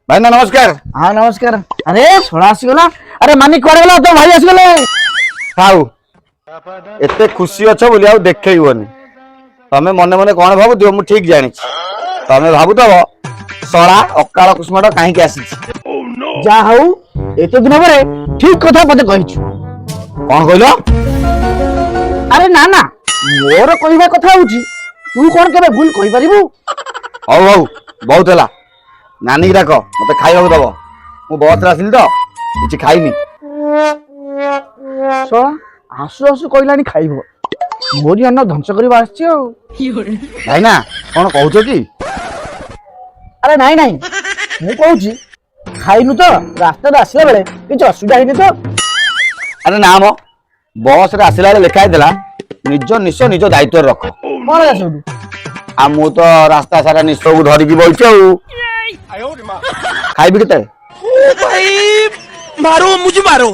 भाईना नमस्कार। हाँ नमस्कार। अरे छोड़ा आसीगला। अरे मानिक कुआडे गला तो भाई आसीगले। खाऊ एते खुशी अच्छो बोली आउ देखैबनी तमे मने मने कोन भाबु दियो मु ठीक जानि तमे भाबु तब सळा अकाल कुसुमडा काहे के आसी जा हऊ एते दिन परे ठीक कथा मते कहिछु। कोन कहलो? अरे ना ना मोर कहबा कथा होउची तू कोन केबे भूल कहि परिबू? हौ हौ बहुत हला नानी डाक मते खाइबा दबो मु बहुत आसिल तो किछि खाइनी। छोड़ा आसु आसु कहलानी खाइबो मोरी अन्न ध्वंस करबा आछी हो। भाईना कोन कहउछो की? अरे नहीं नहीं मु कहूची खाइनु तो रास्ता रे आसीला बेले किछ असुविधा हिनी तो? अरे ना मो बस रे आसिला रे लिखाइ देला निज निश निज दायित्व रख। कोन आसु आ मु तो रास्ता सारा निश को धरि की बइछौ खाइबी केते? ओ भाई मारो मुझे मारो।